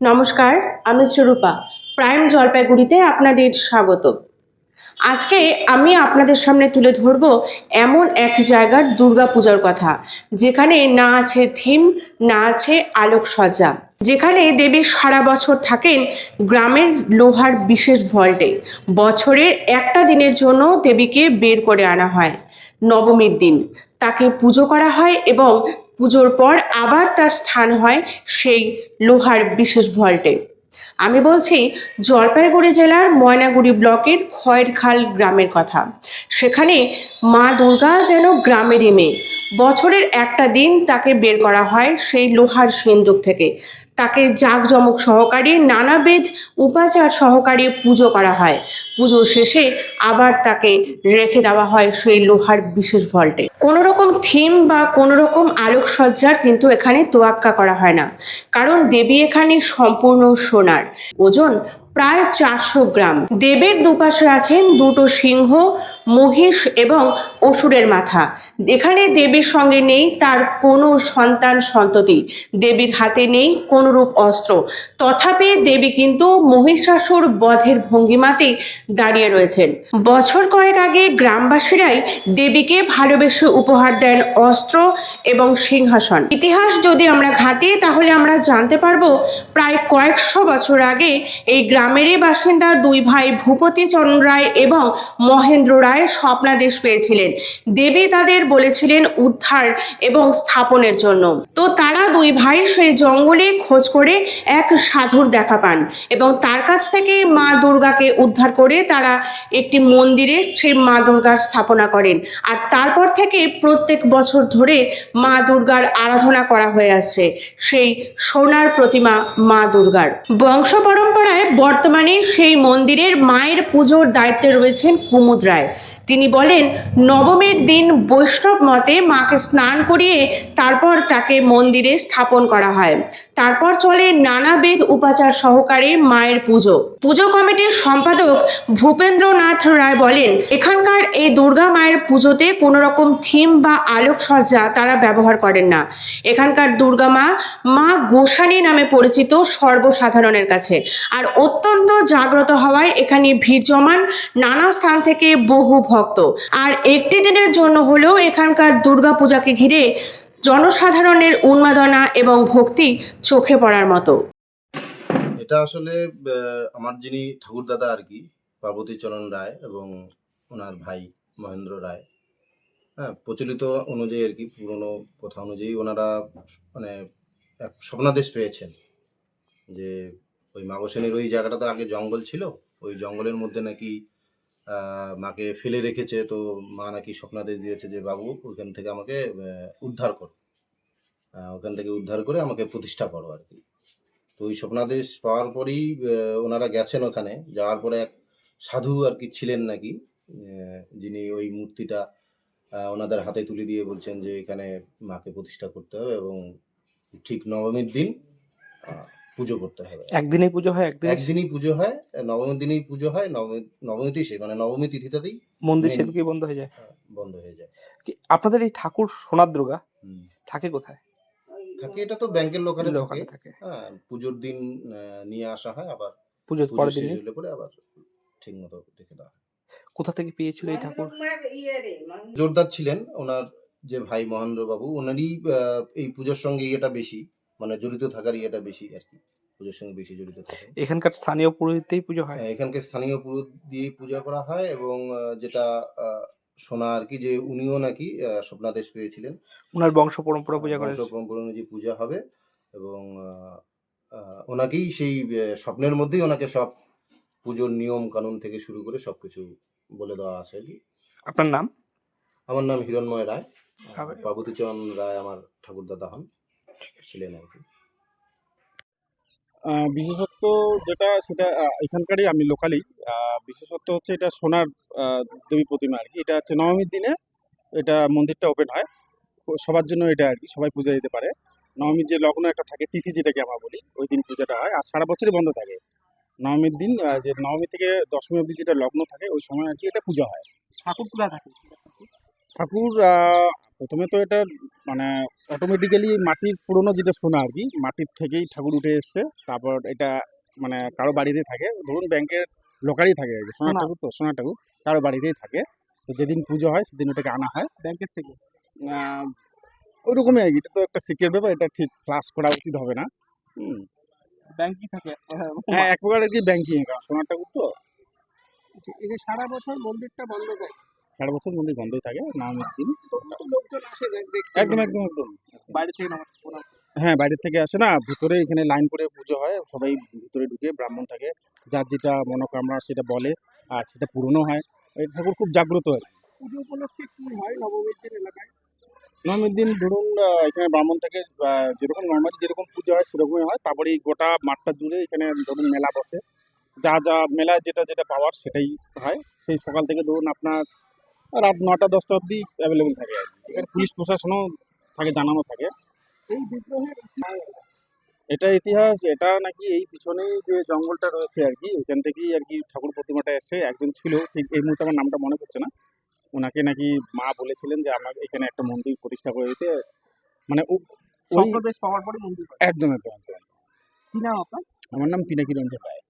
নমস্কার, আমি সুরূপা। প্রাইম জলপাইগুড়িতে আপনাদের স্বাগত। আজকে আমি আপনাদের সামনে তুলে ধরব এমন এক জায়গার দুর্গাপূজার কথা, যেখানে না আছে থিম, না আছে আলোকসজ্জা, যেখানে দেবী সারা বছর থাকেন গ্রামের লোহার বিশেষ ভল্টে। বছরের একটা দিনের জন্য দেবীকে বের করে আনা হয় নবমীর দিন। তাকে পুজো করা হয় এবং পুজোর পর আবার তার স্থান হয় সেই লোহার বিশেষ ভল্টে। আমি বলছি জলপাইগুড়ি জেলার ময়নাগুড়ি ব্লকের খয়েরখাল গ্রামের কথা। সেখানে মা দুর্গা যেন গ্রামেরই মেয়ে। বছরের একটা দিন তাকে বের করা হয় সেই লোহার সিন্দুক থেকে। তাকে জাঁকজমক সহকারে নানাবিধ উপাচার সহকারে পুজো করা হয়। পুজো শেষে আবার তাকে রেখে দেওয়া হয় সেই লোহার বিশেষ ভল্টে। কোনো রকম থিম বা কোনো রকম আলোকসজ্জার কিন্তু এখানে তোয়াক্কা করা হয় না, কারণ দেবী এখানে সম্পূর্ণ সোনার। ওজন প্রায় 400 গ্রাম। দেবীর দুপাশে আছেন দুটো সিংহ, মহিষ এবং অসুরের মাথা। এখানে দেবীর সঙ্গে নেই তার কোনো সন্তান সন্ততি। দেবীর হাতে নেই কোনরূপ অস্ত্র। তথাপি দেবী কিন্তু মহিষাসুর বধের ভঙ্গিমাতেই দাঁড়িয়ে রয়েছেন। বছর কয়েক আগে গ্রামবাসীরাই দেবীকে ভালোবেসে উপহার দেন অস্ত্র এবং সিংহাসন। ইতিহাস যদি আমরা ঘাঁটি তাহলে আমরা জানতে পারবো প্রায় কয়েকশো বছর আগে এই গ্রামেরই বাসিন্দা দুই ভাই ভূপতি চরণ রায় এবং মহেন্দ্র রায় স্বপ্নাদেশ পেয়েছিলেন। দেবী তাদের বলেছিলেন উদ্ধার এবং স্থাপনের জন্য। তো তারা দুই ভাই সেই জঙ্গলে খোঁজ করে এক সাধুর দেখা পান এবং তার কাছ থেকে মা দুর্গাকে উদ্ধার করে তারা একটি মন্দিরে সেই মা দুর্গার স্থাপনা করেন। আর তারপর থেকে প্রত্যেক বছর ধরে মা দুর্গার আরাধনা করা হয়ে আসছে সেই সোনার প্রতিমা মা দুর্গার। বংশ পরম্পরায় বর্তমানে সেই মন্দিরের মায়ের পুজোর দায়িত্বে রয়েছেন কুমুদ রায়। তিনি বলেন, নবমীর দিন বৈষ্ণব মতে মাকে স্নান করিয়ে তারপর তাকে মন্দিরে স্থাপন করা হয়। তারপর চলে নানাবিধ উপাচার সহকারে মায়ের পুজো। পুজো কমিটির সম্পাদক ভূপেন্দ্রনাথ রায় বলেন, এখানকার এই দুর্গা মায়ের পুজোতে কোনো রকম থিম বা আলোকসজ্জা তারা ব্যবহার করেন না। এখানকার দুর্গা মা মা গোসানী নামে পরিচিত সর্বসাধারণের কাছে। আর অত্যন্ত জাগ্রত হওয়ায় এখানে ভিড় জমান নানা স্থান থেকে বহু ভক্ত। আর একটি দিনের জন্য হলেও এখানকার দুর্গা পূজাকে ঘিরে জনসাধারণের উন্মাদনা এবং ভক্তি চোখে পড়ার মতো। এটা আসলে আমার যিনি ঠাকুরদাদা আর কি, পার্বতী চরণ রায় এবং ওনার ভাই মহেন্দ্র রায়, হ্যাঁ, প্রচলিত অনুযায়ী আর কি, পুরনো কথা অনুযায়ী ওনারা মানে এক স্বপ্নাদেশ পেয়েছেন যে ওই মাগসেনের ওই জায়গাটাতে আগে জঙ্গল ছিল, ওই জঙ্গলের মধ্যে নাকি মাকে ফেলে রেখেছে। তো মা নাকি স্বপ্নাদেশ দিয়েছে যে বাবু ওখান থেকে আমাকে উদ্ধার করো, ওখান থেকে উদ্ধার করে আমাকে প্রতিষ্ঠা করো আর কি। তো ওই স্বপ্নাদেশ পাওয়ার পরেই ওনারা গেছেন ওখানে। যাওয়ার পরে এক সাধু আর কি ছিলেন নাকি, যিনি ওই মূর্তিটা ওনাদের হাতে তুলে দিয়ে বলছেন যে এখানে মাকে প্রতিষ্ঠা করতে হবে এবং ঠিক নবমীর দিন পুজো করতে হবে। একদিনেই পুজো হয়? একদিনই পুজো হয়, নবমীর দিনেই পুজো হয়। নবমীতেই মানে নবমী তিথিটাতেই মন্দির সেদিকেই বন্ধ হয়ে যায়। বন্ধ হয়ে যায়। আপনাদের এই ঠাকুর সোনার দুর্গা থাকে কোথায়? থাকে এটা তো ব্যাংকের লোকালে থাকে। হ্যাঁ, পুজোর দিন নিয়ে আসা হয়, আবার পুজোর পরের দিন হলে পরে আবার ঠিক মতো রেখে দেওয়া হয়। কোথা থেকে পেয়েছিল এই ঠাকুর? জোরদার ছিলেন ওনার যে ভাই মহেন্দ্র বাবু, ওনারই এই পুজোর সঙ্গে ইয়েটা বেশি, মানে জড়িত থাকার ইয়েটা বেশি আর কি, পুজোর সঙ্গে বেশি জড়িত থাকে। এখানকার স্থানীয় পুরোহিতেই পুজো হয়? এখানকার স্থানীয় পুরোহিত দিয়ে পূজা করা হয় এবং যেটা শোনা আর কি যে উনিও নাকি স্বপ্নাদেশ পেয়েছিলেন ওনার বংশ পরম্পরা পূজা করে, বংশ পরম্পরা অনুযায়ী পূজা হবে এবং ওনাকেই সেই স্বপ্নের মধ্যেই ওনাকে সব পুজোর নিয়ম কানুন থেকে শুরু করে সবকিছু বলে দেওয়া আছে আর কি। আপনার নাম? আমার নাম হিরণময় রায়। পার্বতীচরণ রায় আমার ঠাকুরদাদা হন, ছিলেন আর কি। বিশেষত্ব যেটা সেটা এখানকারই, আমি লোকালি। বিশেষত্ব হচ্ছে এটা সোনার দেবী প্রতিমা আর কি। এটা হচ্ছে নবমীর দিনে এটা মন্দিরটা ওপেন হয় সবার জন্য, এটা আর কি সবাই পূজা দিতে পারে। নবমীর যে লগ্ন একটা থাকে, তিথি যেটাকে আমরা বলি, ওই দিন পূজাটা হয়। আর সারা বছরই বন্ধ থাকে নবমীর দিন, যে নবমী থেকে দশমী অবধি যেটা লগ্ন থাকে ওই সময় আর কি এটা পূজা হয়। ঠাকুর কোথায় থাকে? ঠাকুর প্রথমে তো এটা মানে অটোমেটিক্যালি মাটির পুরনো যেটা সোনা আর কি, মাটির থেকেই ঠাকুর উঠে এসছে। তারপর এটা মানে কারো বাড়িতে থাকে, ধরুন ব্যাংকের লোকারই থাকে আর কি, সোনার সোনা। ঠাকুর তো, সোনার ঠাকুর কারো বাড়িতেই থাকে। তো যেদিন পুজো হয় সেদিন ওটাকে আনা হয় ব্যাংকের থেকে। আহ, ওইরকমই আর কি। এটা তো একটা সিক্রেট ব্যাপার, এটা ঠিক ফ্লাশ করা উচিত হবে না। হুম। ব্যাংকই থাকে। হ্যাঁ, এক প্রকার আর কি ব্যাংকিং, সোনার ঠাকুর তো। এই যে সারা বছর মন্দিরটা বন্ধ থাকে, সারা বছর মন্দির বন্ধই থাকে নবমীর দিন। তবুও তো লোকজন আসে দেখতে। একদম একদম একদম। বাইরে থেকে প্রণাম। হ্যাঁ, বাইরে থেকে আসে না, ভিতরে এখানে লাইন করে পুজো হয়, সবাই ভিতরে ঢুকে ব্রাহ্মণ থাকে, যার যেটা মনোকামনা সেটা বলে, আর সেটা পূরণও হয়। এই ঠাকুর খুব জাগ্রত আর কি। পুজো উপলক্ষে কি হয় নবমীর দিন এলাকায়? নবমীর দিন ধরুন এখানে ব্রাহ্মণ থেকে যেরকম নর্মালি যেরকম পুজো হয় সেরকমই হয়। তারপরে এই গোটা মাঠটা জুড়ে এখানে ধরুন মেলা বসে, যা যা মেলায় যেটা যেটা পাওয়ার সেটাই হয়। সেই সকাল থেকে ধরুন আপনার রাত 9টা 10টা অবধি অ্যাভেলেবেল থাকে আর কি। এখানে পুলিশ প্রশাসনও থাকে, জানানো থাকে। এই বিগ্রহের এটা ইতিহাস, এটা নাকি এই পিছনেই যে জঙ্গলটা রয়েছে আর কি, ওইখান থেকেই আর কি ঠাকুর প্রতিমাটা এসে, একজন ছিল ঠিক এই মুহূর্তে আমার নামটা মনে পড়ছে না, ওনাকে নাকি মা বলেছিলেন যে আমার এখানে একটা মন্দির প্রতিষ্ঠা করে দিতে। মানে ওই স্বপ্নদেশ পাওয়ার পরে মন্দির হয়। একদম একদম একদম। কি নাম আপনার? আমার নাম পিনাকি রঞ্জন রায়।